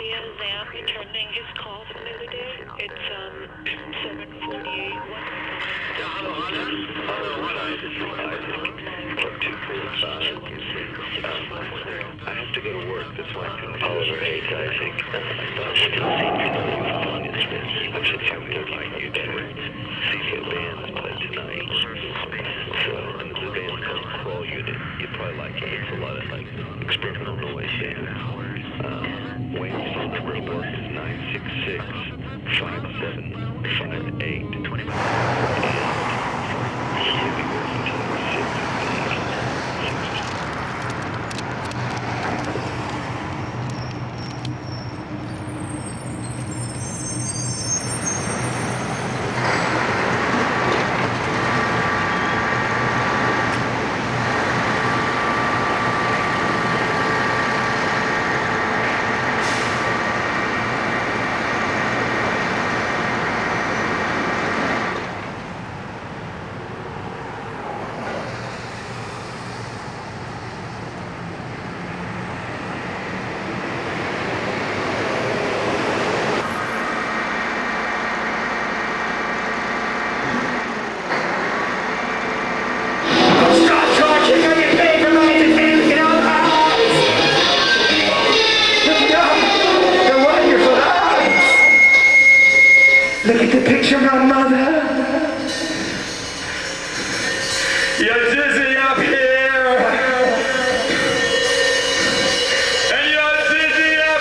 Is Am returning his call from the other day? It's 7:48. I have to go to work. That's why I couldn't. Oliver H, I think. I'm just feeling like you to see some bands play tonight. So, and the band's called Crawl Unit. You'd probably like it. It's a lot of like experimental noise band. Wayne's phone number at work is 966-5758. And he'll be working until 6. Look at the picture of my mother. You're dizzy up here. And you're dizzy up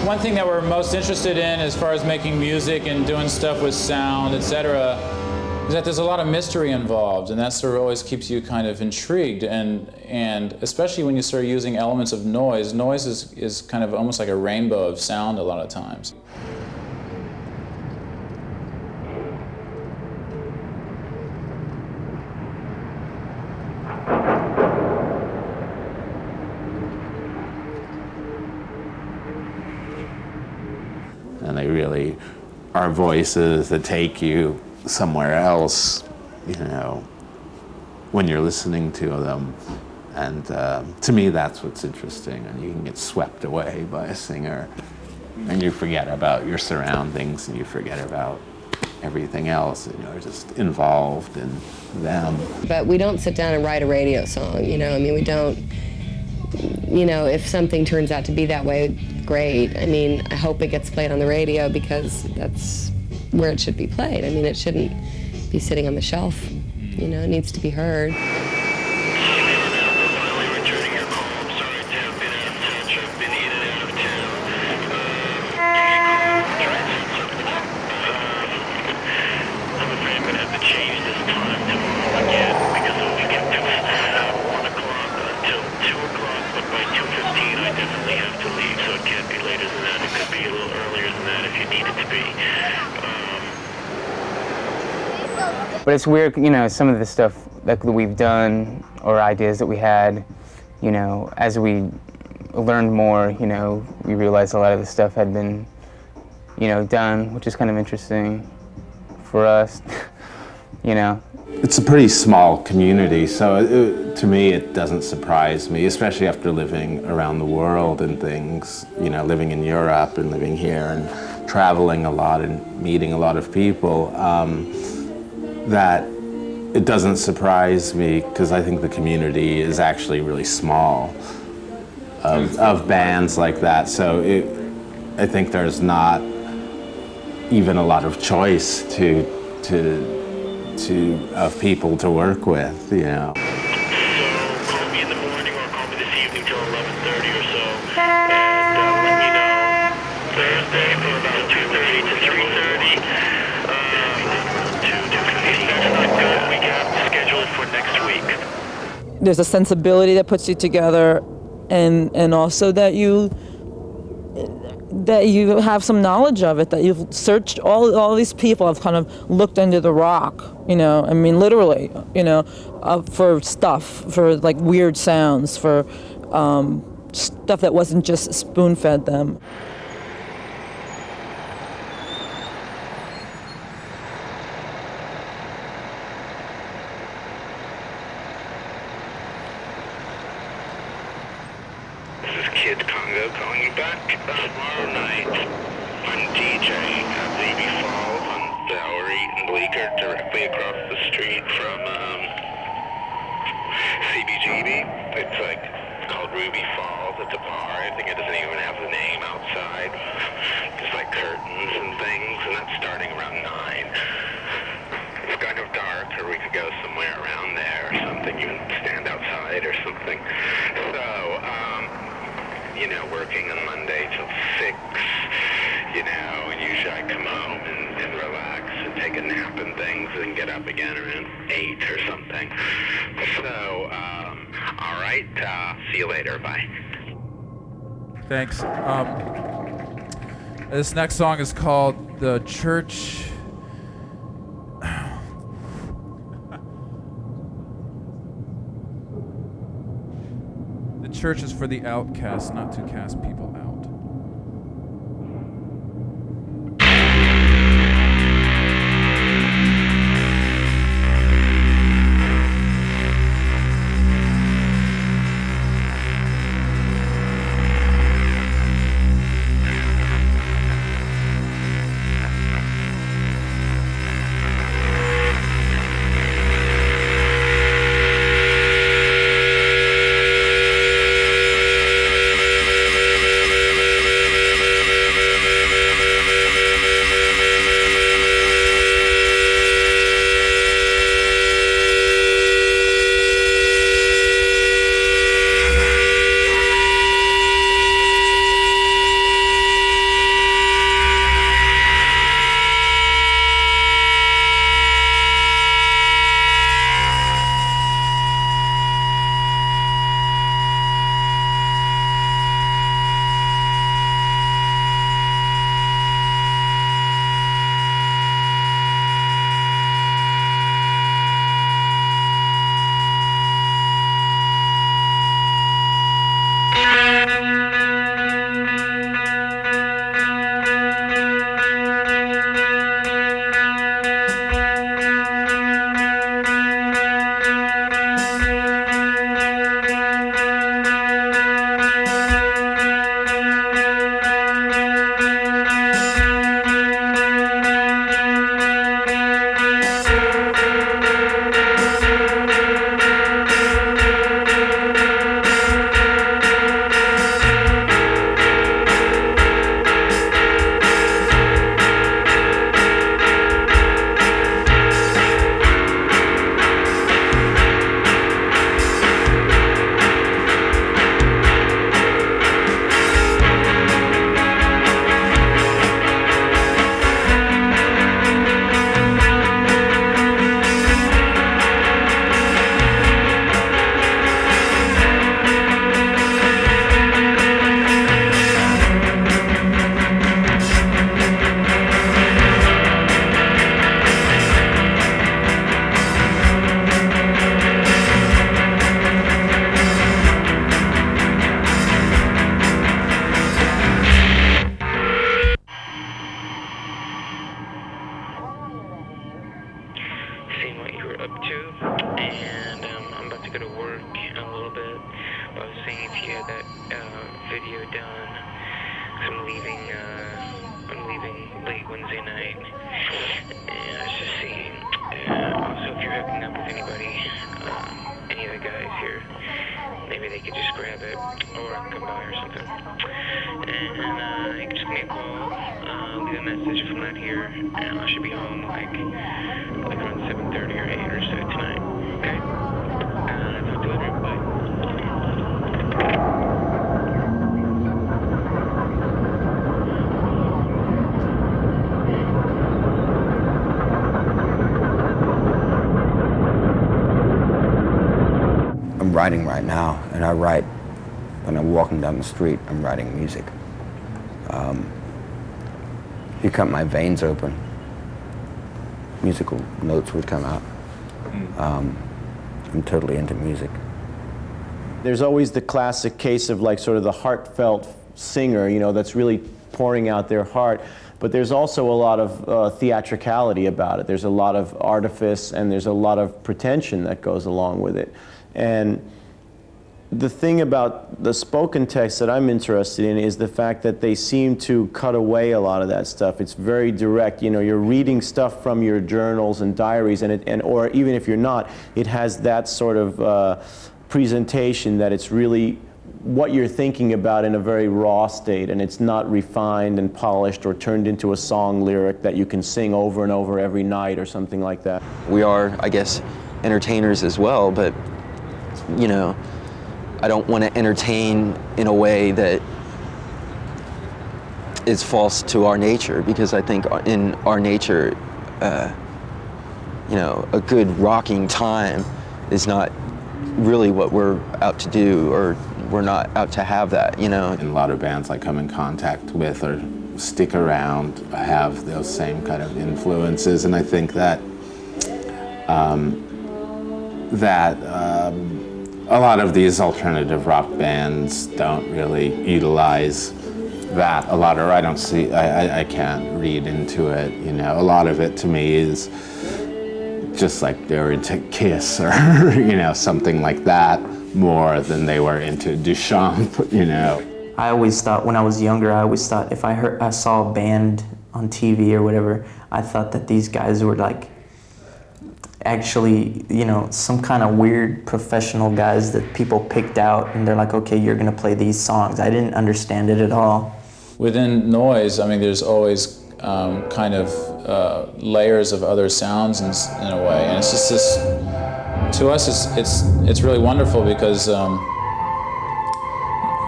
One thing that we're most interested in as far as making music and doing stuff with sound, etc., is that there's a lot of mystery involved, and that sort of always keeps you kind of intrigued, and especially when you start using elements of noise. Noise is kind of almost like a rainbow of sound a lot of times. And they really are voices that take you somewhere else, you know, when you're listening to them. And to me, that's what's interesting. And you can get swept away by a singer, and you forget about your surroundings, and you forget about everything else. Are just involved in them. But we don't sit down and write a radio song, I mean, we don't, if something turns out to be that way, great. I mean, I hope it gets played on the radio because that's where it should be played. I mean, it shouldn't be sitting on the shelf, it needs to be heard. But it's weird, some of the stuff that we've done or ideas that we had, as we learned more, we realized a lot of the stuff had been, done, which is kind of interesting for us, It's a pretty small community, so to me it doesn't surprise me, especially after living around the world and things, living in Europe and living here and traveling a lot and meeting a lot of people. That it doesn't surprise me because I think the community is actually really small of bands like that. So I think there's not even a lot of choice of people to work with, So call me in the morning or call me this evening till 11:30 or so, and let me know Thursday from about 2:30 to 3:30. 2:15. That's not good. We have to schedule it for next week. There's a sensibility that puts you together, and also that you have some knowledge of it, that you've searched all these people have kind of looked under the rock, I mean literally, for stuff, for like weird sounds, for stuff that wasn't just spoon-fed them. Kid Congo calling you back. Tomorrow night, I'm DJing at Ruby Falls on Bowery and Bleecker, directly across the street from CBGB. It's called Ruby Falls. It's a bar. I think it doesn't even have the name outside. Just curtains and things, and that's starting around 9. It's kind of dark, or we could go somewhere around there or something. You can stand outside or something. So, working on Monday till 6, and usually I come home and relax and take a nap and things and get up again around 8 or something. So, all right, see you later, bye. Thanks. This next song is called The Church. The church is for the outcast, not to cast people out. up to, and I'm about to go to work in a little bit. I was seeing if you had that video done. I'm leaving late Wednesday night. And I was just seeing, also if you're hooking up with anybody, any of the guys here, maybe they could just grab it, or I can come by or something. And you can just give me a call, leave a message from that here, and I should be home like around 7:30 or 8 or so tonight. Okay? Talk to you later. Bye. I'm writing right now, and I write when I'm walking down the street. I'm writing music. You cut my veins open, musical notes would come out. I'm totally into music. There's always the classic case of like sort of the heartfelt singer, you know, that's really pouring out their heart. But there's also a lot of theatricality about it. There's a lot of artifice, and there's a lot of pretension that goes along with it. And the thing about the spoken text that I'm interested in is the fact that they seem to cut away a lot of that stuff. It's very direct. You know, you're reading stuff from your journals and diaries, or even if you're not, it has that sort of presentation that it's really what you're thinking about in a very raw state, and it's not refined and polished or turned into a song lyric that you can sing over and over every night or something like that. We are, I guess, entertainers as well, but you know, I don't want to entertain in a way that is false to our nature, because I think in our nature, you know, a good rocking time is not really what we're out to do, or we're not out to have that, you know. And a lot of bands I come in contact with or stick around have those same kind of influences, and I think that a lot of these alternative rock bands don't really utilize that a lot, or I don't see, I can't read into it, you know. A lot of it to me is just like they're into Kiss or, you know, something like that more than they were into Duchamp, you know. I always thought, when I was younger, if I saw a band on TV or whatever, I thought that these guys were like actually, you know, some kind of weird professional guys that people picked out, and they're like, okay, you're gonna play these songs. I didn't understand it at all. Within noise, I mean, there's always kind of layers of other sounds in a way, and it's just this. To us, it's really wonderful because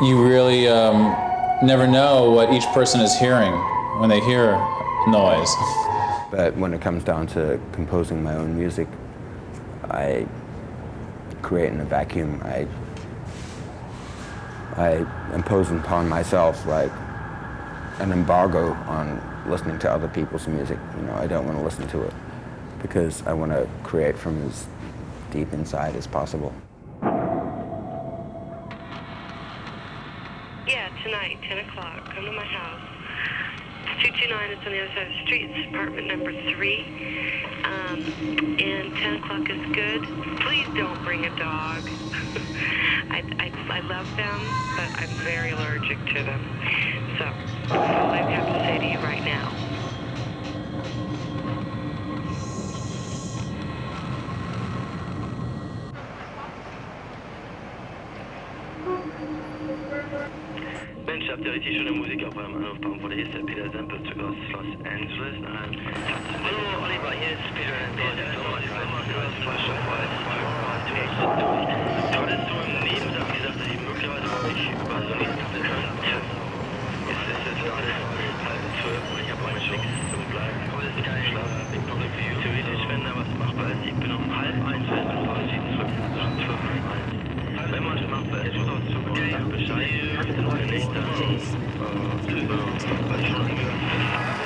you really never know what each person is hearing when they hear noise. But when it comes down to composing my own music, I create in a vacuum. I impose upon myself like an embargo on listening to other people's music. You know, I don't want to listen to it because I want to create from as deep inside as possible. Yeah, tonight, 10 o'clock, come to my house. 229, it's on the other side of the street. It's apartment number 3. And 10 o'clock is good. Please don't bring a dog. I love them, but I'm very allergic to them. So, that's all I have to say to you right now. Mensch, habt ihr richtig schöne Musik auf eurem Anrufbaum von der hier ist der Peter Sempel zu Gast Los Angeles. Hallo Oliver, hier ist Peter Sempel. Hattest du im Nebensatz gesagt, dass ich möglicherweise mal mich über so nichts könnte? Es ist gerade 11:30 und ich habe meine Chance zum Bleiben. Heute ist kein Schlaf. Theoretisch, wenn da was machbar ist, ich bin um 12:30 fest und verabschieden zurück. Wenn man es machbar ist, muss auch zugehen. Sag Bescheid. Wenn nicht, dann drüber. Weil ich schon irgendwie was fest habe.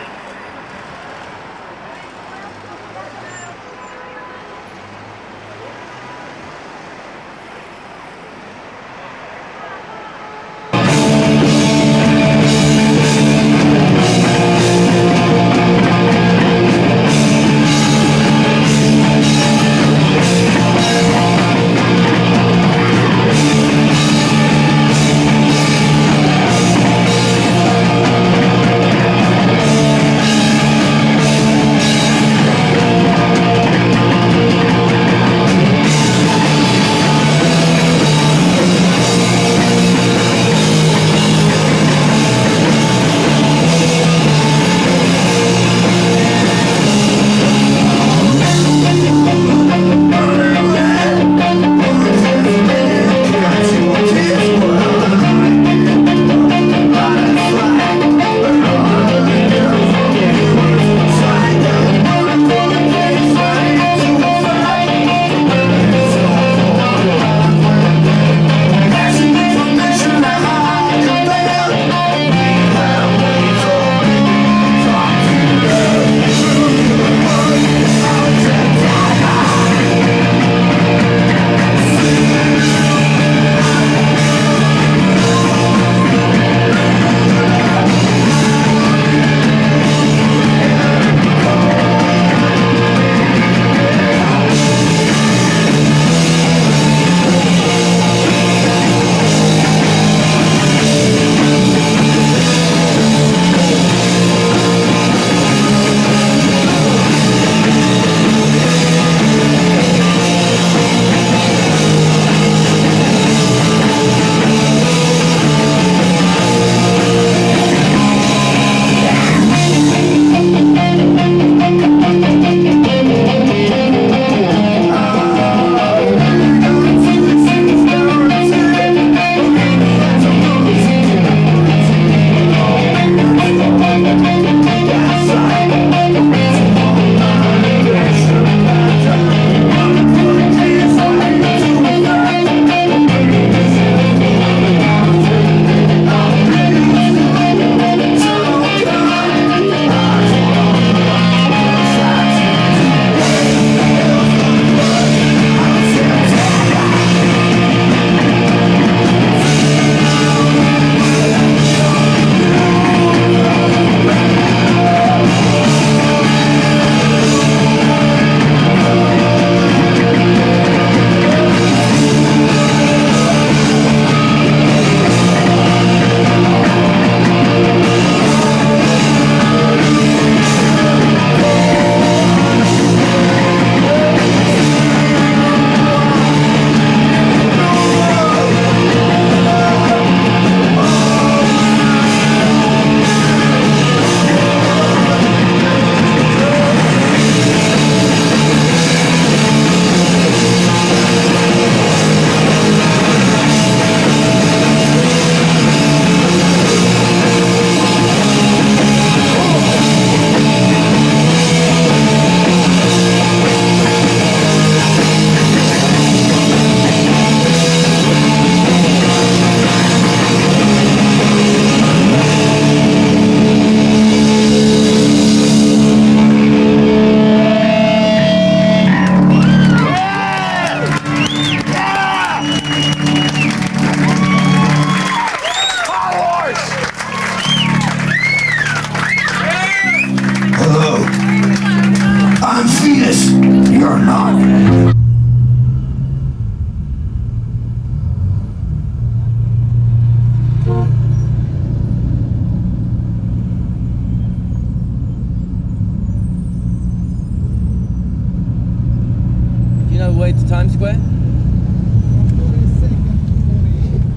know the way to Times Square?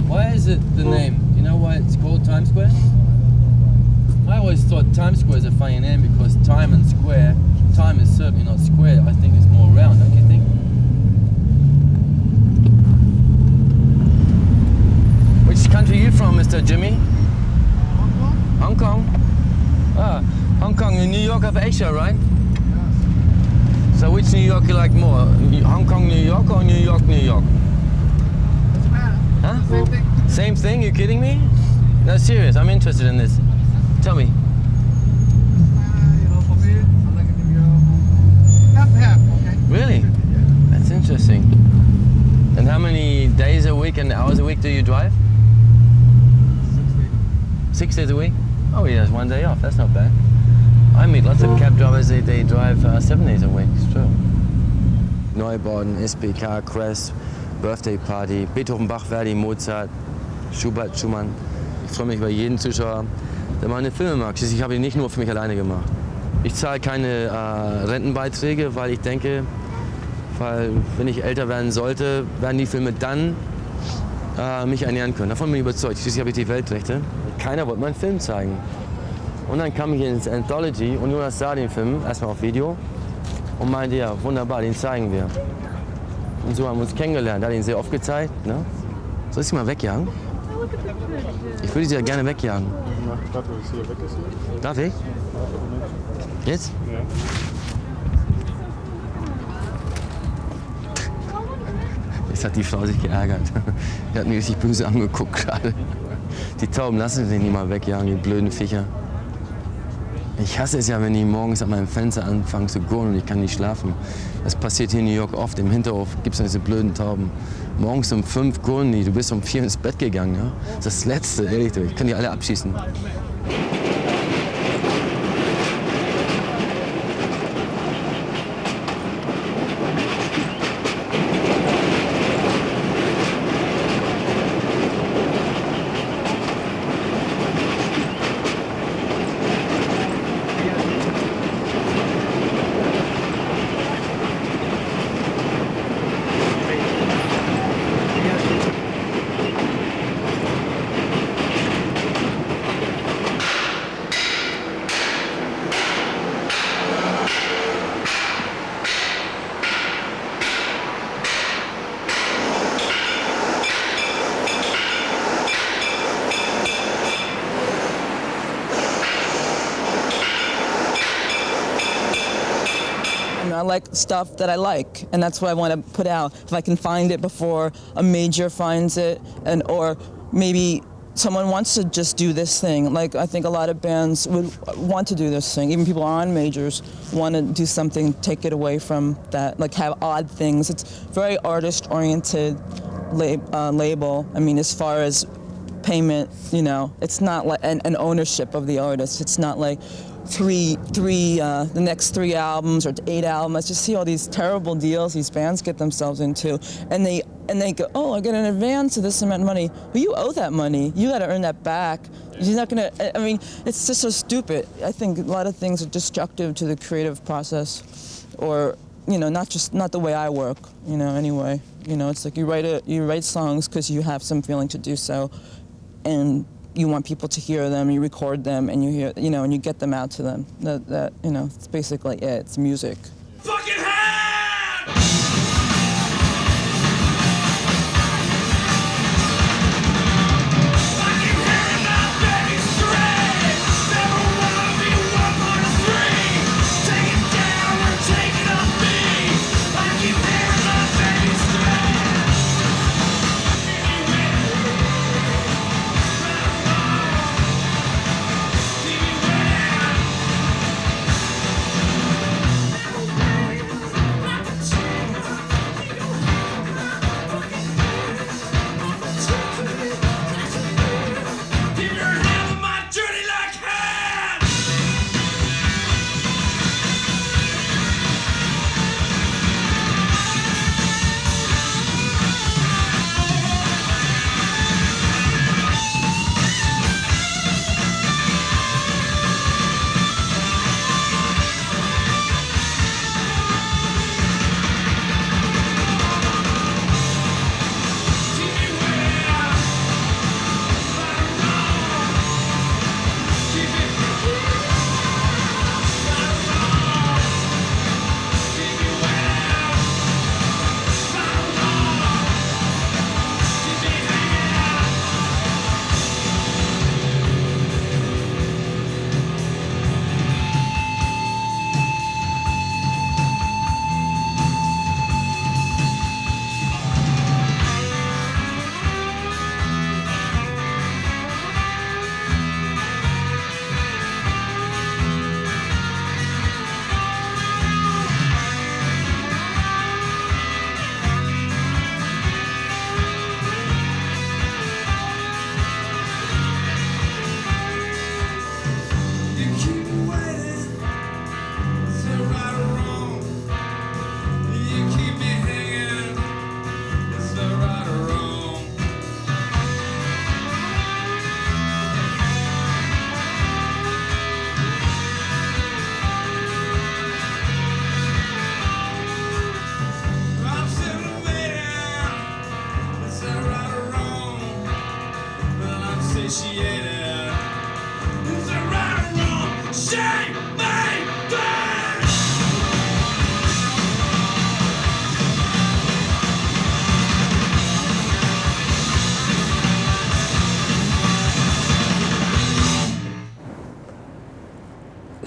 Why is it the name? You know why it's called Times Square? I always thought Times Square is a funny name because time and square, time is certainly not square. I think it's more round, don't you think? Which country are you from, Mr. Jimmy? Hong Kong. Ah, Hong Kong and New York have Asia, right? So which New York you like more? Hong Kong, New York or New York, New York? Doesn't matter. Huh? Same thing. Same thing? You kidding me? No, serious. I'm interested in this. Tell me. You know, for me, I like New York. Half and half, okay? Really? That's interesting. And how many days a week and hours a week do you drive? 6 days a week? Oh yeah, there's 1 day off. That's not bad. I meet lots of cab drivers, they drive 7 days a week. It's true. Neubauten, SPK, Quest, Birthday Party, Beethoven, Bach, Verdi, Mozart, Schubert, Schumann. Ich freue mich über jeden Zuschauer, der meine Filme mag. Ich habe die nicht nur für mich alleine gemacht. Ich zahle keine Rentenbeiträge, weil ich denke, wenn ich älter werden sollte, werden die Filme dann mich ernähren können. Davon bin ich überzeugt. Schließlich habe ich die Weltrechte. Keiner wollte meinen Film zeigen. Und dann kam ich ins Anthology und Jonas sah den Film, erstmal auf Video, und meinte, ja, wunderbar, den zeigen wir. Und so haben wir uns kennengelernt. Er hat ihn sehr oft gezeigt. Ne? Soll ich sie mal wegjagen? Ich würde sie ja gerne wegjagen. Darf ich? Jetzt? Ja. Jetzt hat die Frau sich geärgert. Die hat mich richtig böse angeguckt gerade. Die Tauben lassen sich nicht mal wegjagen, die blöden Viecher. Ich hasse es ja, wenn die morgens an meinem Fenster anfangen zu gurren und ich kann nicht schlafen. Das passiert hier in New York oft. Im Hinterhof gibt es diese blöden Tauben. Morgens um 5 gurren die, du bist um 4 ins Bett gegangen. Ja? Das ist das Letzte, ehrlich. Ich kann die alle abschießen. I like stuff that I like, and that's what I want to put out. If I can find it before a major finds it, or maybe someone wants to just do this thing. Like, I think a lot of bands would want to do this thing. Even people on majors want to do something, take it away from that, like have odd things. It's very artist-oriented label. I mean, as far as payment, you know, it's not like an ownership of the artist. It's not like the next 3 albums or 8 albums. I just see all these terrible deals these bands get themselves into, and they go, oh, I get an advance of this amount of money. But you owe that money. You got to earn that back. You're not gonna. I mean, it's just so stupid. I think a lot of things are destructive to the creative process, or you know, not the way I work. You know, anyway. You know, it's like you write songs because you have some feeling to do so, and you want people to hear them, you record them, and and you get them out to them. That you know, it's basically it. It's music. Fucking hand! Fucking hand now, baby, straight. Never wanna be one on the street. Take it down or take it on me. Fucking hand now, baby, straight.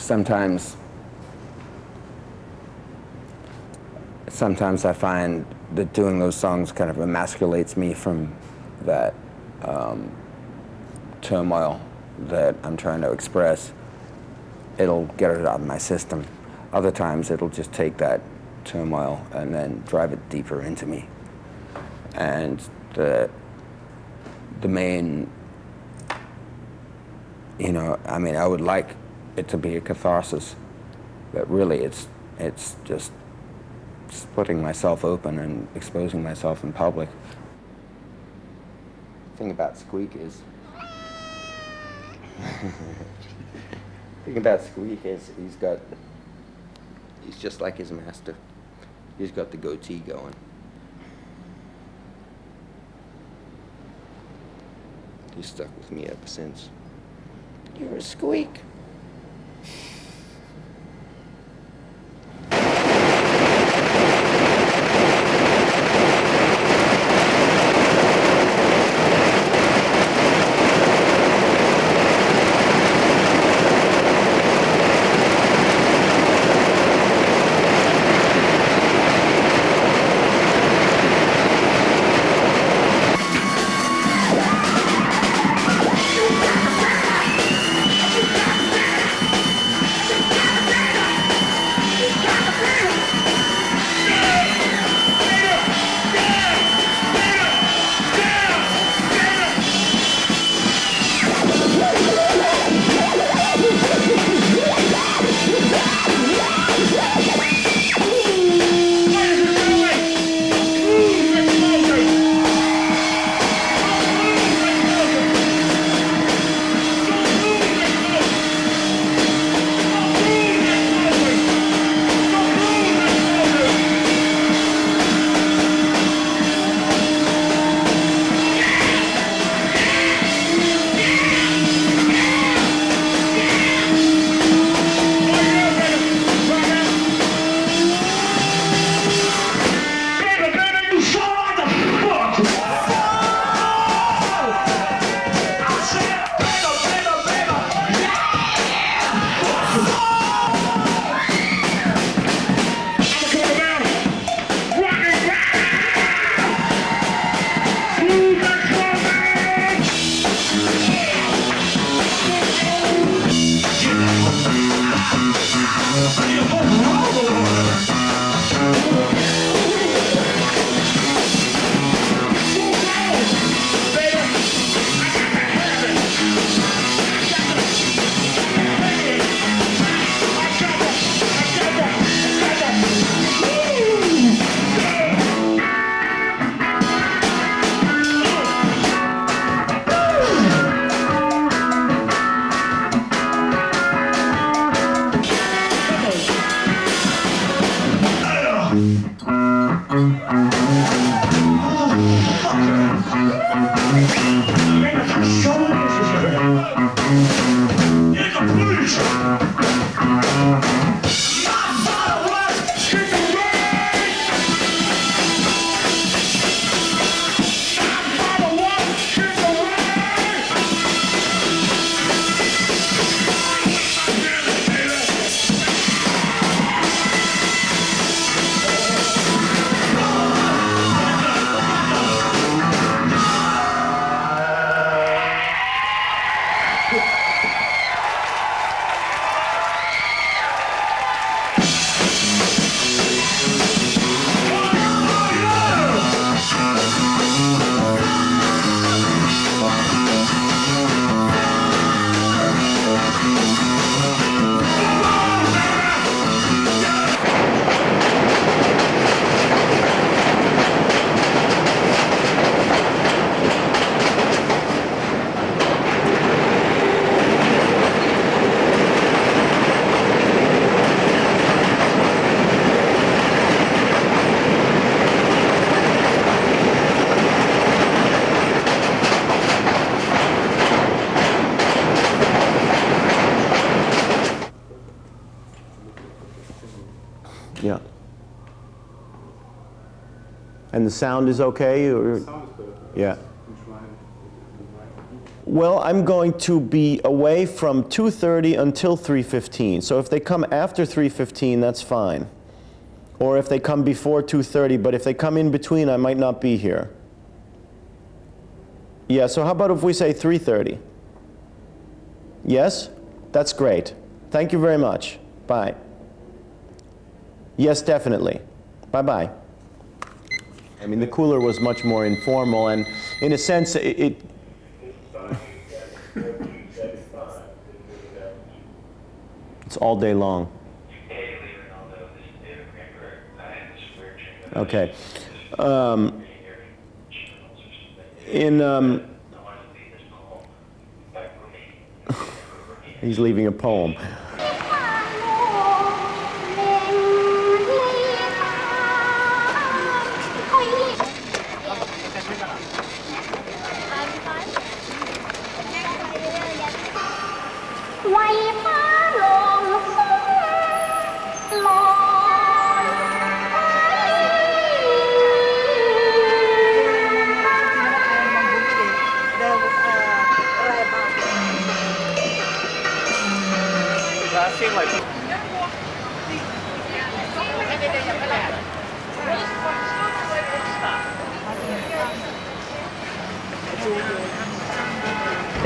sometimes I find that doing those songs kind of emasculates me from that turmoil that I'm trying to express. It'll get it out of my system. Other times it'll just take that turmoil and then drive it deeper into me. And the main, you know, I mean, I would like it to be a catharsis, but really it's just splitting myself open and exposing myself in public. The thing about Squeak is, he's just like his master. He's got the goatee going. He's stuck with me ever since. You're a Squeak. Yeah. And the sound is okay? Or? The sound is good. Yeah. Well, I'm going to be away from 2:30 until 3:15. So if they come after 3:15, that's fine. Or if they come before 2:30, but if they come in between, I might not be here. Yeah, so how about if we say 3:30? Yes? That's great. Thank you very much. Bye. Yes, definitely. Bye-bye. I mean, the cooler was much more informal, and in a sense, it's all day long. Okay. He's leaving a poem.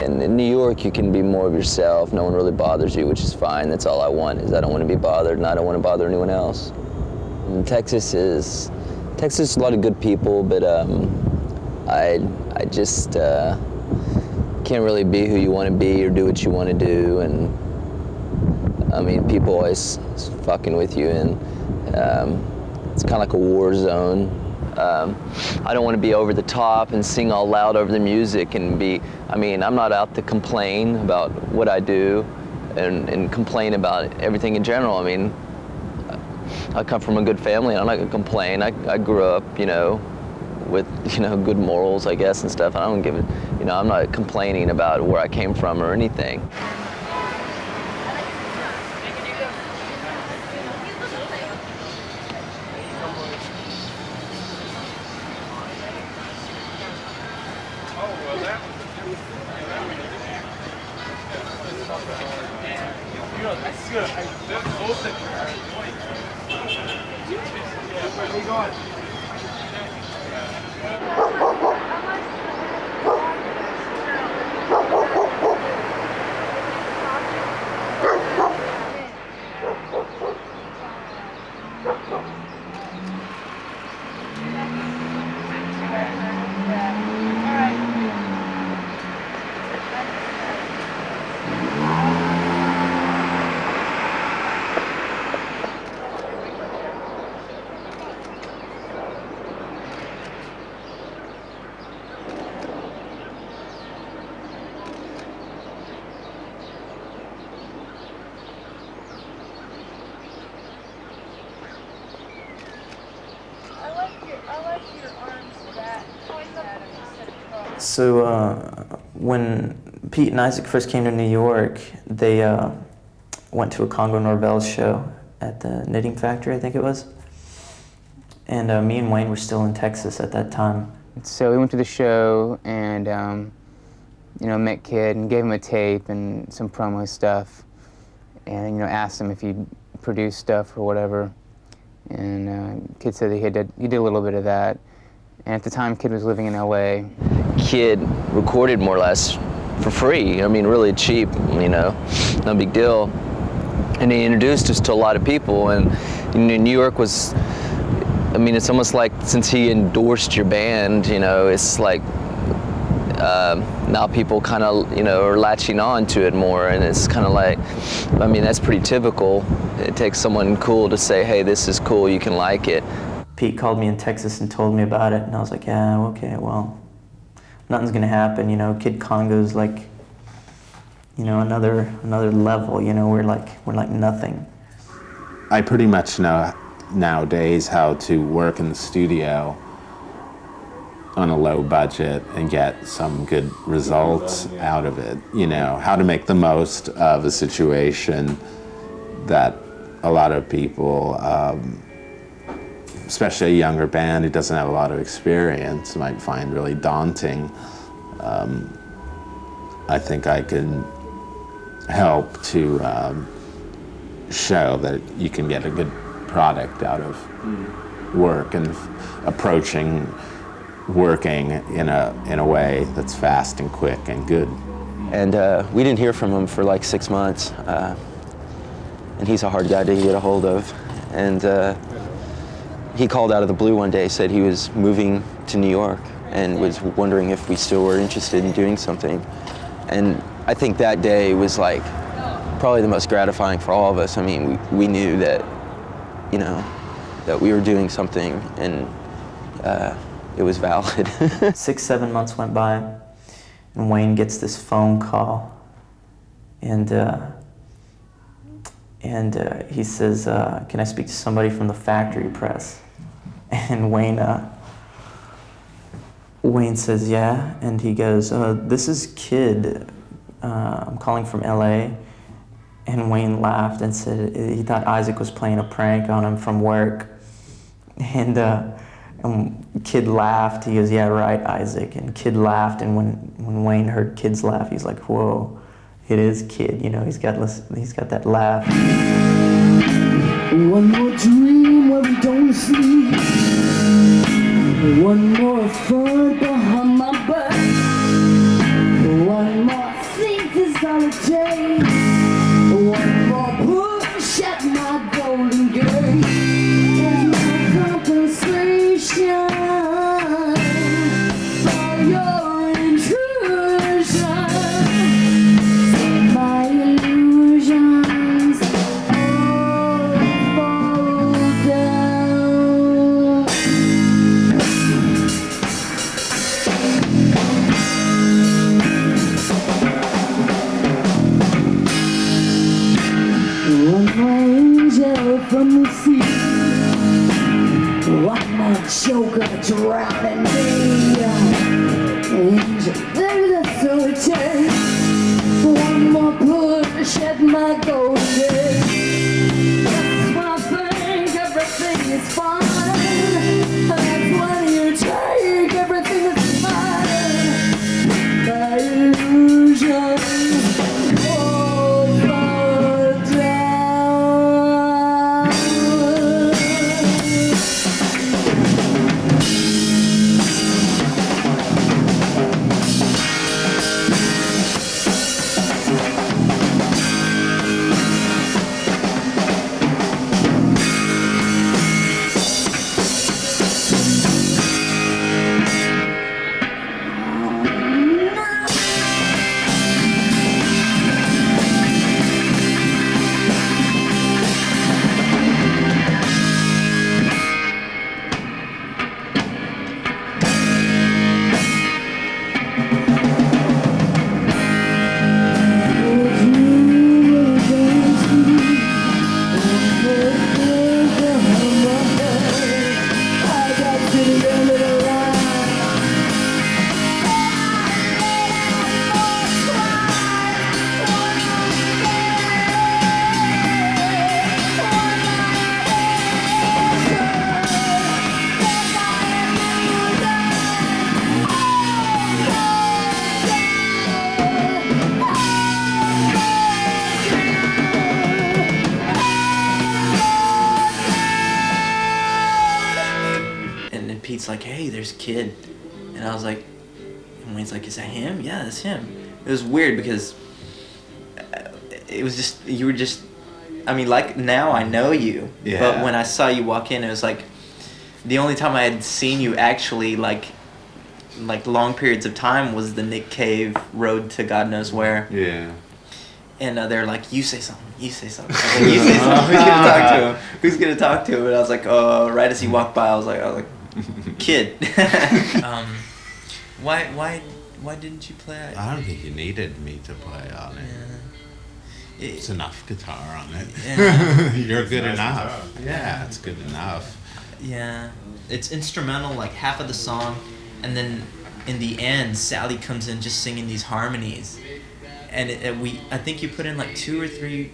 In New York, you can be more of yourself. No one really bothers you, which is fine. That's all I want, is I don't want to be bothered, and I don't want to bother anyone else. And Texas is a lot of good people, but I just can't really be who you want to be or do what you want to do. And I mean, people always fucking with you, and it's kind of like a war zone. I don't want to be over the top and sing all loud over the music and I mean, I'm not out to complain about what I do and complain about everything in general. I mean, I come from a good family, and I'm not gonna complain. I grew up, you know, with, you know, good morals, I guess, and stuff. I don't give it, you know, I'm not complaining about where I came from or anything. So when Pete and Isaac first came to New York, they went to a Congo Norvell show at the Knitting Factory, I think it was. And me and Wayne were still in Texas at that time. So we went to the show and you know, met Kid and gave him a tape and some promo stuff, and, you know, asked him if he'd produce stuff or whatever. And Kid said that he did a little bit of that. And at the time, Kid was living in LA. Kid recorded more or less for free. I mean, really cheap, you know, no big deal. And he introduced us to a lot of people. And you know, New York was, I mean, it's almost like since he endorsed your band, you know, it's like now people kind of, you know, are latching on to it more. And it's kind of like, I mean, that's pretty typical. It takes someone cool to say, hey, this is cool, you can like it. Pete called me in Texas and told me about it, and I was like, yeah, okay, well, nothing's gonna happen, you know. Kid Congo's like, you know, another level, you know. We're like nothing. I pretty much know nowadays how to work in the studio on a low budget and get some good results out of it. You know, how to make the most of a situation that a lot of people, especially a younger band who doesn't have a lot of experience, might find really daunting. I think I can help to show that you can get a good product out of work and approaching working in a way that's fast and quick and good. And we didn't hear from him for like 6 months. And he's a hard guy to get a hold of. And he called out of the blue one day, said he was moving to New York and was wondering if we still were interested in doing something. And I think that day was like probably the most gratifying for all of us. I mean, we knew that, you know, that we were doing something and it was valid. 6-7 months went by and Wayne gets this phone call and he says, can I speak to somebody from the factory press? And Wayne says, yeah, and he goes, this is Kid, I'm calling from LA. And Wayne laughed and said he thought Isaac was playing a prank on him from work. And Kid laughed, he goes, yeah, right, Isaac. And Kid laughed, and when Wayne heard Kid's laugh, he's like, whoa, it is Kid, you know, he's got that laugh. One more dream where we don't sleep. One more fun behind my back. One more think is all it takes. One more push at my golden gate. There's no compensation for your intrusion. So my illusions all fall down. One more angel from the sea. One more joker drowning me. Angel, baby, that's all it takes. One more push at my golden gate. That's when I think everything is fine. That's when you take everything is fine. My illusions all fall down. Pete's like, hey, there's Kid. And I was like, and Wayne's like, is that him? Yeah, that's him. It was weird because it was just, you were just, I mean, like now I know you. Yeah. But when I saw you walk in, it was like the only time I had seen you actually like long periods of time was the Nick Cave road to God knows where. Yeah. And they're like, you say something, you say something. I was like, you say something, who's gonna talk to him? Who's gonna talk to him? And I was like, oh, right as he walked by, I was like, Kid. Why didn't you play it? I don't think you needed me to play on it. Yeah. It's enough guitar on it. Yeah. You're good nice enough. guitar. Yeah, it's good enough. Yeah. It's instrumental, like half of the song, and then in the end, Sally comes in just singing these harmonies. And I think you put in like 2 or 3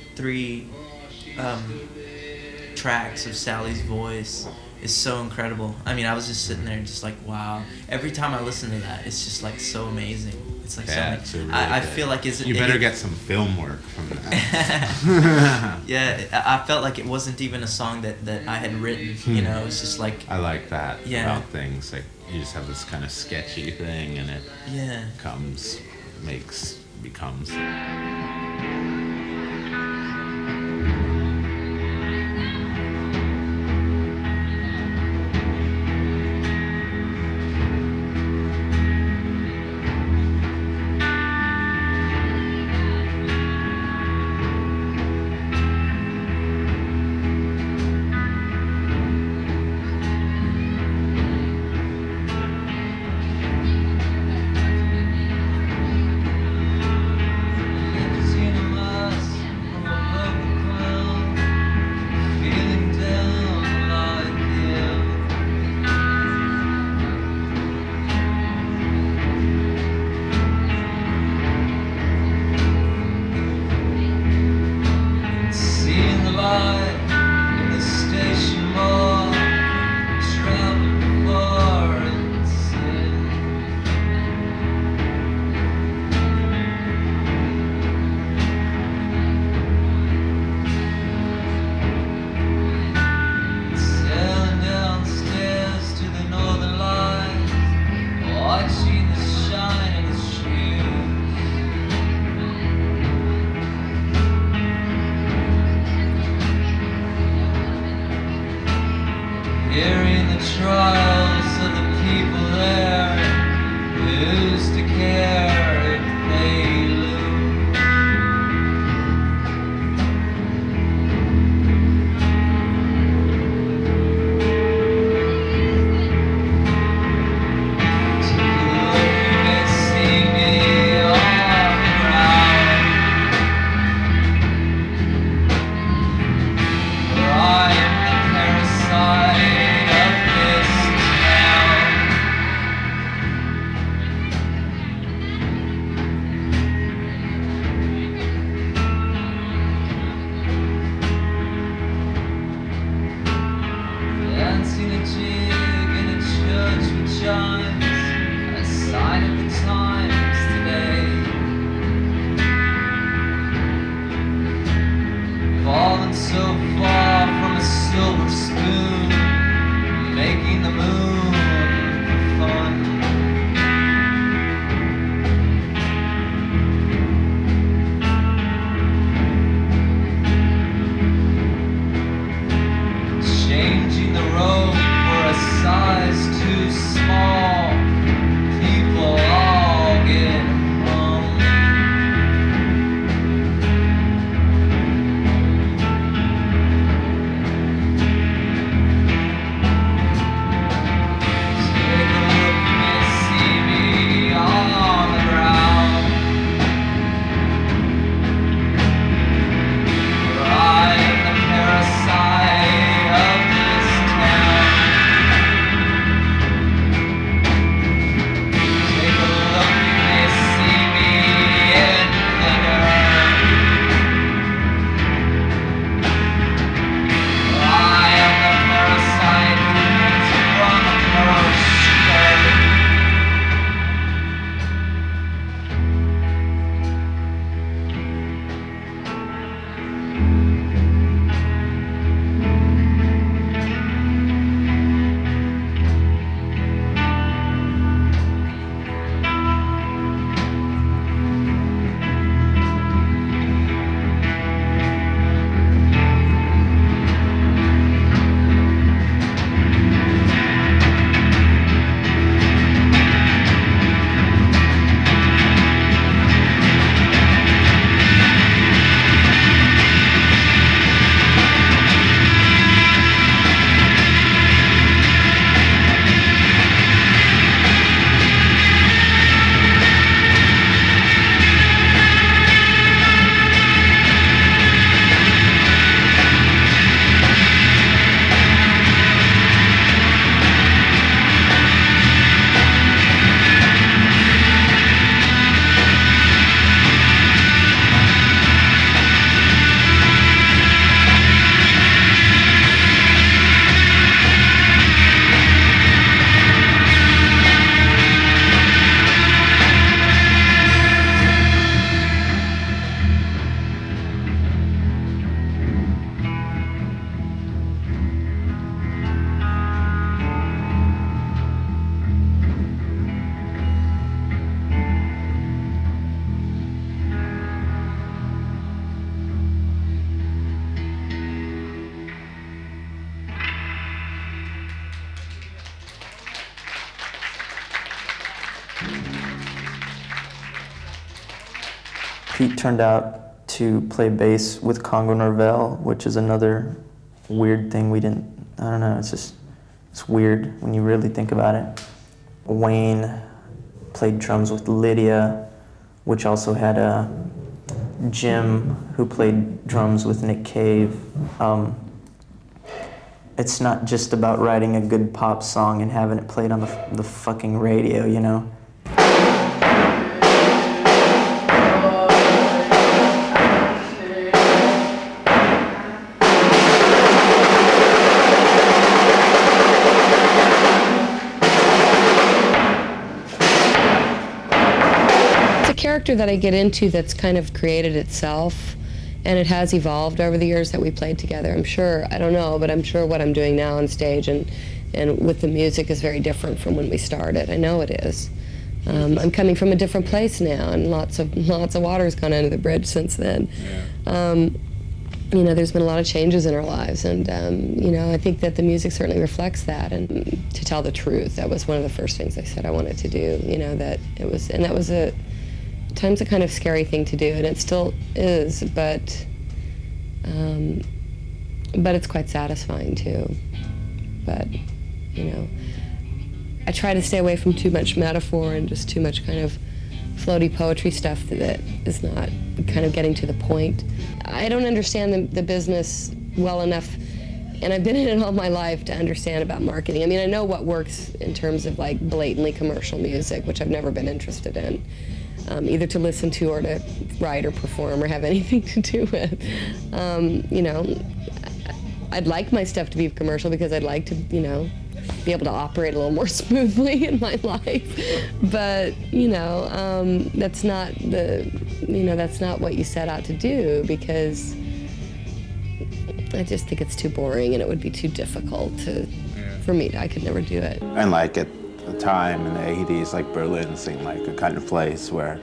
tracks of Sally's voice, is so incredible. I mean, I was just sitting there just like, wow. Every time I listen to that, it's just like so amazing. It's like I feel like you better get some film work from that. Yeah, I felt like it wasn't even a song that I had written. You know, it's just like I like that Yeah. about things. Like you just have this kind of sketchy thing, and it becomes. Pete turned out to play bass with Congo Norvell, which is another weird thing we didn't, I don't know, it's weird when you really think about it. Wayne played drums with Lydia, which also had Jim, who played drums with Nick Cave. It's not just about writing a good pop song and having it played on the fucking radio, you know? Character that I get into that's kind of created itself, and it has evolved over the years that we played together. I'm sure, I don't know, but I'm sure what I'm doing now on stage and with the music is very different from when we started. I know it is. I'm coming from a different place now, and lots of water's gone under the bridge since then. You know, there's been a lot of changes in our lives, and you know, I think that the music certainly reflects that. And to tell the truth, that was one of the first things I said I wanted to do. You know, that it was, and that was times a kind of scary thing to do, and it still is, but it's quite satisfying too. But you know, I try to stay away from too much metaphor and just too much kind of floaty poetry stuff that is not kind of getting to the point. I don't understand the business well enough, and I've been in it all my life to understand about marketing. I mean, I know what works in terms of like blatantly commercial music, which I've never been interested in. Either to listen to or to write or perform or have anything to do with. You know, I'd like my stuff to be commercial because I'd like to, you know, be able to operate a little more smoothly in my life. But, you know, that's not that's not what you set out to do, because I just think it's too boring and it would be too difficult for me. I could never do it. And like at the time in the 80s, like Berlin seemed like a kind of place where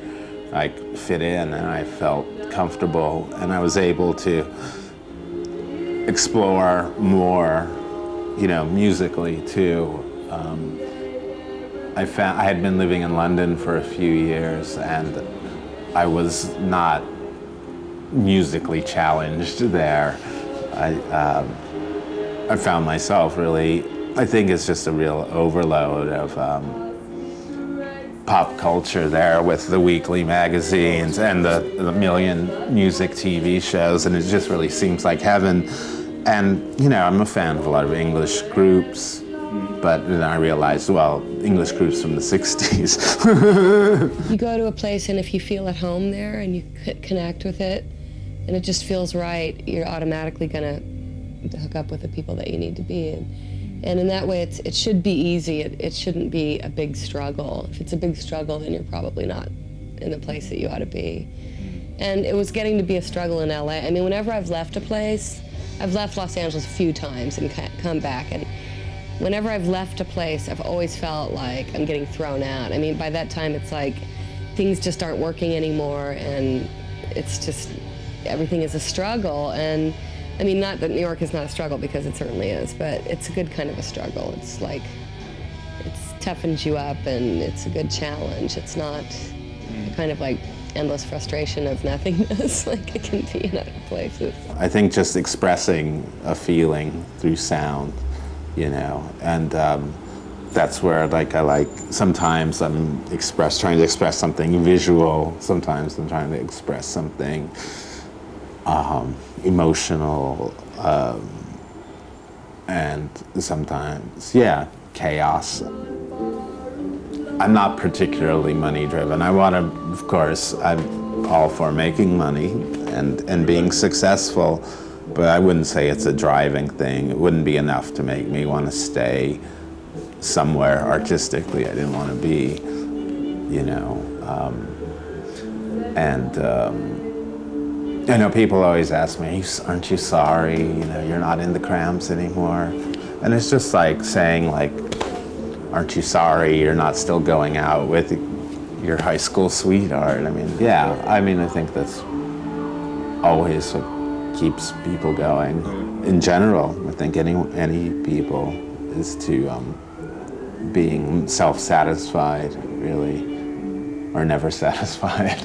I fit in and I felt comfortable, and I was able to explore more, you know, musically too. I had been living in London for a few years, and I was not musically challenged there. I found myself really, I think it's just a real overload of pop culture there with the weekly magazines and the million music TV shows, and it just really seems like heaven. And, you know, I'm a fan of a lot of English groups, but then I realized, well, English groups from the 60s. You go to a place, and if you feel at home there and you connect with it, and it just feels right, you're automatically gonna hook up with the people that you need to be in. And in that way, it should be easy. It shouldn't be a big struggle. If it's a big struggle, then you're probably not in the place that you ought to be. And it was getting to be a struggle in LA. I mean, whenever I've left a place, I've left Los Angeles a few times and come back, and whenever I've left a place, I've always felt like I'm getting thrown out. I mean, by that time, it's like things just aren't working anymore, and it's just, everything is a struggle. And I mean, not that New York is not a struggle, because it certainly is, but it's a good kind of a struggle. It's like, it toughens you up, and it's a good challenge. It's not kind of like endless frustration of nothingness like it can be in other places. I think just expressing a feeling through sound, you know, and that's where sometimes I'm trying to express something visual, sometimes I'm trying to express something emotional, and sometimes, yeah, chaos. I'm not particularly money driven. I want to, of course, I'm all for making money and being successful, but I wouldn't say it's a driving thing. It wouldn't be enough to make me want to stay somewhere artistically I didn't want to be, you know. I know people always ask me, aren't you sorry, you know, you're not in the Cramps anymore? And it's just like saying, like, aren't you sorry you're not still going out with your high school sweetheart? I mean, yeah, I mean, I think that's always what keeps people going. In general, I think any people is to being self-satisfied, really, or never satisfied.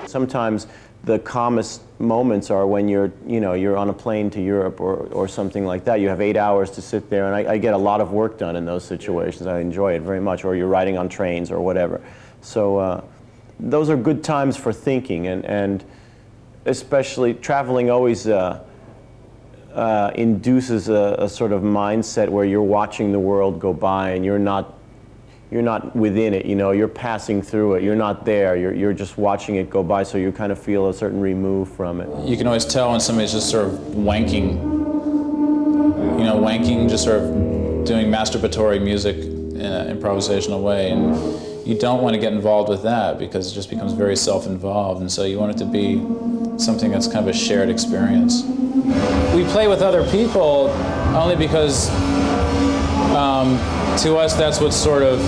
Sometimes the calmest moments are when you're on a plane to Europe or something like that. You have 8 hours to sit there, and I get a lot of work done in those situations. I enjoy it very much. Or you're riding on trains or whatever. So those are good times for thinking, and especially traveling always induces a sort of mindset where you're watching the world go by and you're not within it, you're passing through it. You're not there. You're just watching it go by, so you kind of feel a certain remove from it. You can always tell when somebody's just sort of wanking, just sort of doing masturbatory music in an improvisational way, and you don't want to get involved with that because it just becomes very self-involved, and so you want it to be something that's kind of a shared experience. We play with other people only because to us that's what's sort of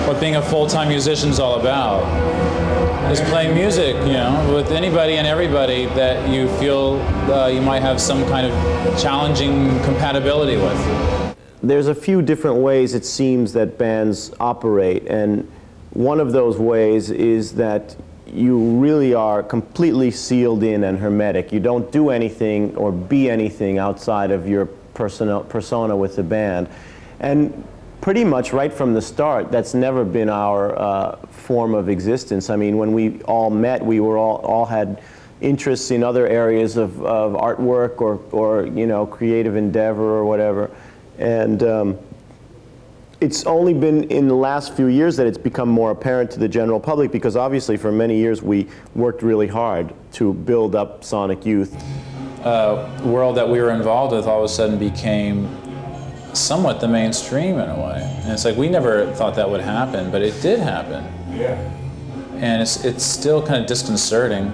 what being a full-time musician is all about, is playing music, with anybody and everybody that you feel you might have some kind of challenging compatibility with. There's a few different ways it seems that bands operate, and one of those ways is that you really are completely sealed in and hermetic. You don't do anything or be anything outside of your persona with the band. And pretty much right from the start, that's never been our form of existence. I mean, when we all met, we were all had interests in other areas of artwork or creative endeavor or whatever. And it's only been in the last few years that it's become more apparent to the general public, because obviously for many years we worked really hard to build up Sonic Youth. The world that we were involved with all of a sudden became somewhat the mainstream in a way. And it's like we never thought that would happen, but it did happen. Yeah. And it's still kind of disconcerting.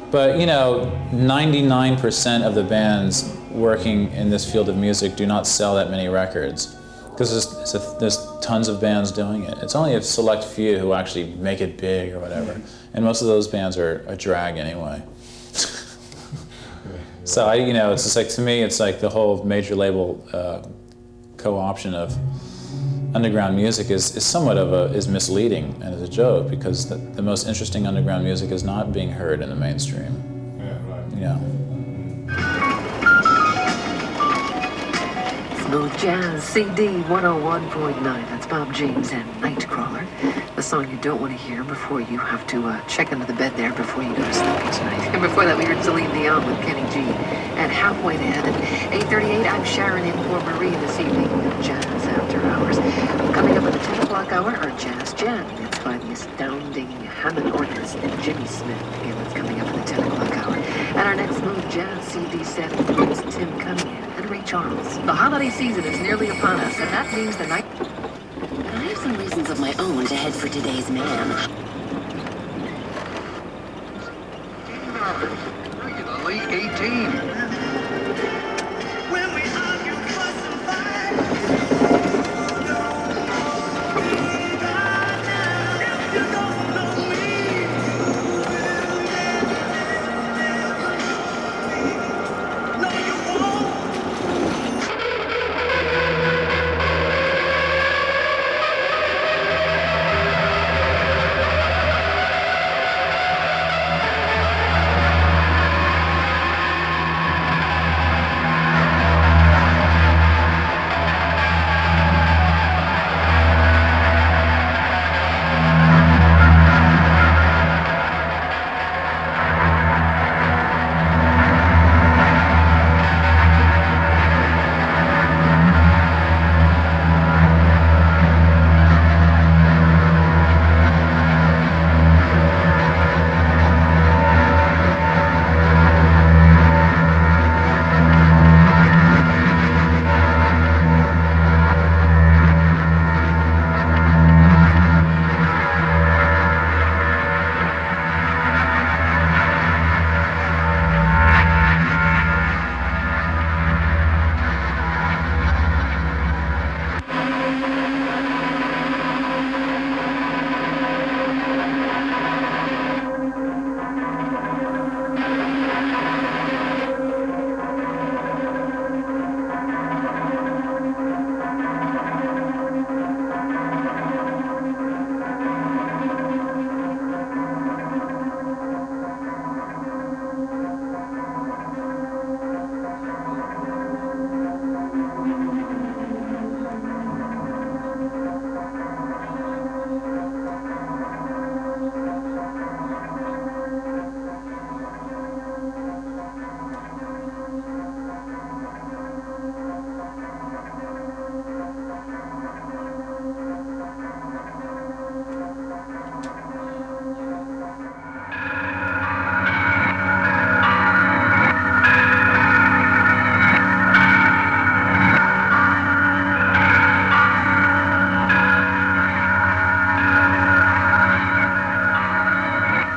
But 99% of the bands working in this field of music do not sell that many records, because there's tons of bands doing it. It's only a select few who actually make it big or whatever, and most of those bands are a drag anyway. So it's just like, to me, it's like the whole major label co-option of underground music is somewhat is misleading and is a joke, because the most interesting underground music is not being heard in the mainstream. Yeah, right. Smooth Jazz CD 101.9. That's Bob James and Nightcrawler. The song you don't want to hear before you have to check under the bed there before you go to sleep tonight. And before that, we heard Celine Dion with Kenny G and Halfway to Heaven. 8:38, I'm Sharon in for Marie this evening with Jazz After Hours. Coming up at the 10 o'clock hour, our Jazz Jam. It's by the astounding Hammond organist Jimmy Smith. And that's coming up at the 10 o'clock hour. And our next Smooth Jazz CD set includes Tim Cunningham and Ray Charles. The holiday season is nearly upon us, and that means the night... I have some reasons of my own to head for today's man. Late 18.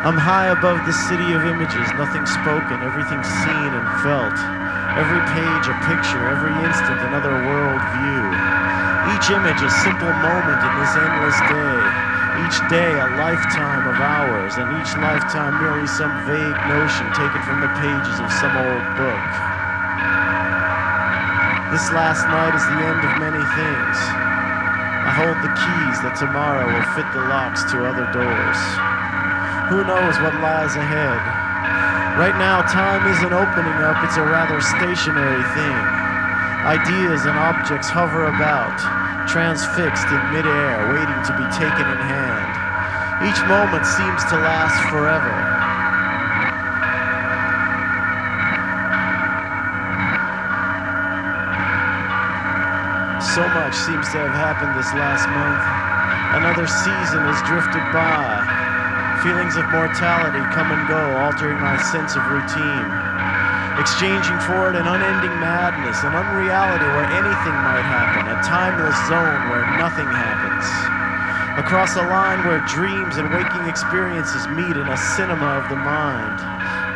I'm high above the city of images, nothing spoken, everything seen and felt. Every page a picture, every instant another world view. Each image a simple moment in this endless day. Each day a lifetime of hours, and each lifetime merely some vague notion taken from the pages of some old book. This last night is the end of many things. I hold the keys that tomorrow will fit the locks to other doors. Who knows what lies ahead? Right now, time isn't opening up, it's a rather stationary thing. Ideas and objects hover about, transfixed in midair, waiting to be taken in hand. Each moment seems to last forever. So much seems to have happened this last month. Another season has drifted by. Feelings of mortality come and go, altering my sense of routine. Exchanging for it an unending madness, an unreality where anything might happen, a timeless zone where nothing happens. Across a line where dreams and waking experiences meet in a cinema of the mind.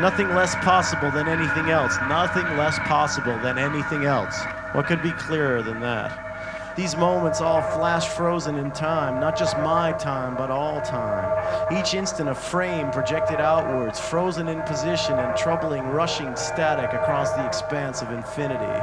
Nothing less possible than anything else. Nothing less possible than anything else. What could be clearer than that? These moments all flash frozen in time, not just my time, but all time. Each instant a frame projected outwards, frozen in position and troubling, rushing static across the expanse of infinity.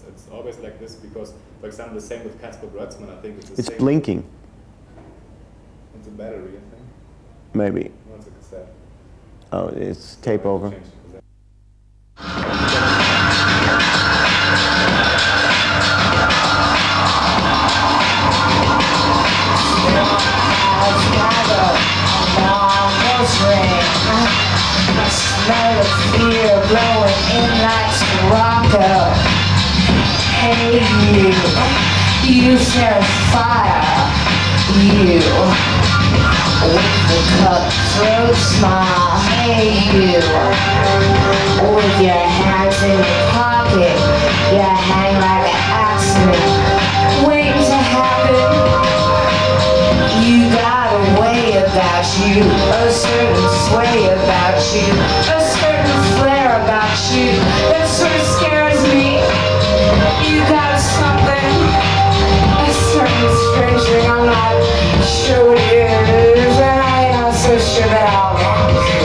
It's always like this because, for example, the same with Casper Grötzmann, I think it's the It's same. blinking. It's a battery, I think. Maybe. No, it's a cassette. Oh, it's tape over. Smell of fear blowing in like Toronto. Hey you share fire, you with the cutthroat smile. Hey you, with your hands in your pocket, you hang like an accident, waiting to happen. You got a way about you, a certain sway about you, a certain flair about you that sort of scares me. You got something, a certain strange thing I'm not sure what it is, and I ain't not so sure that I'll want you.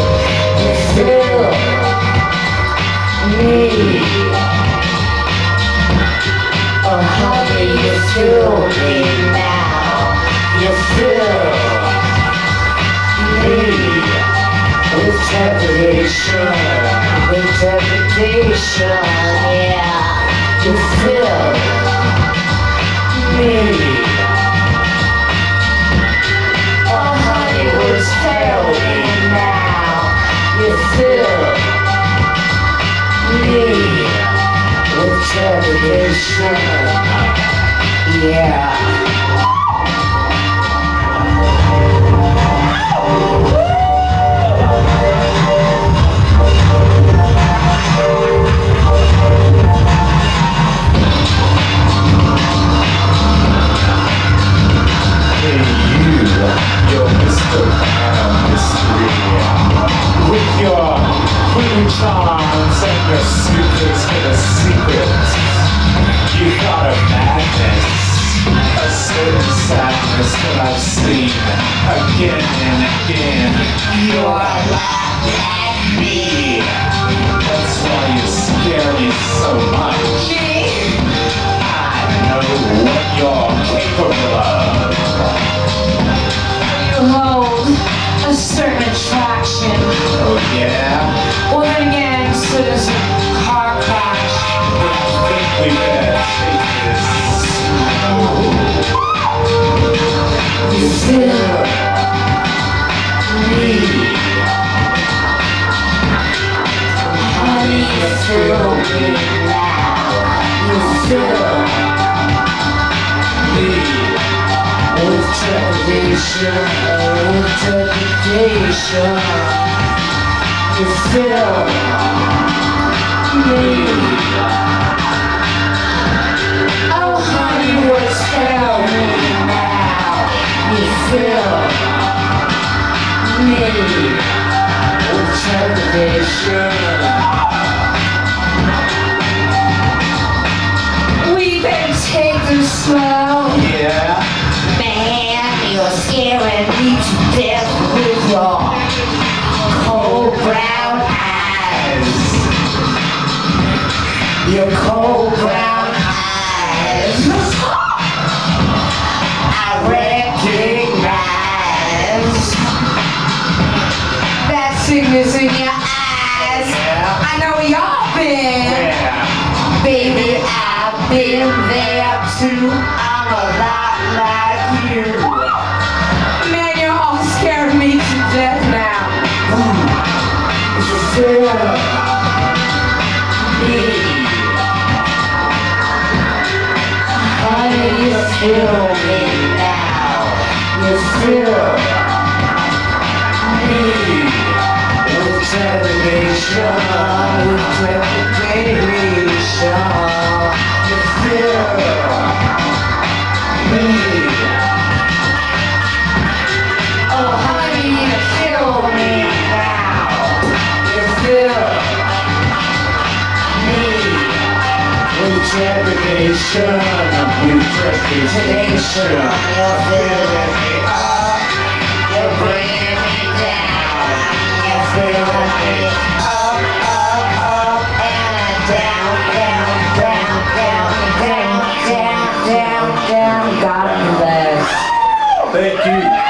You feel me. Oh, how do you feel me now? You feel me Interpretation, yeah. You feel me. Oh, honey, what's failing now? You feel me. Interpretation, yeah. You're Mr. Mystery. With your pretty charms and your suitcase full of secrets, you got a madness, a certain sadness that I've seen again and again. You're like me. That's why you scare me so much. I know what you're capable of. You hold a certain attraction. Oh yeah? Well then again, so does a car crash. I think we better take this slow. You feel me. Honey, you feel me now. You feel me. Interpretation, you feel me. Oh honey, what's failing me now? You feel me. Interpretation. We better take this slow. Yeah. Man, you're scaring me to death with your cold brown eyes. Your cold brown eyes. I recognize that sickness in your eyes. I know where y'all been. Baby, I've been there too. I'm a lot like you. Man, you're all scaring me to death now. You feel me. Honey, you feel me now. You feel me. Interpretation, you feel me. Oh honey, you feel me now. You feel me. Interpretation, interpretation. You're feeling me up. You're bringing me down. You're feeling me up, up, up and down, down, down, down, down, down, down, down. God bless. Thank you.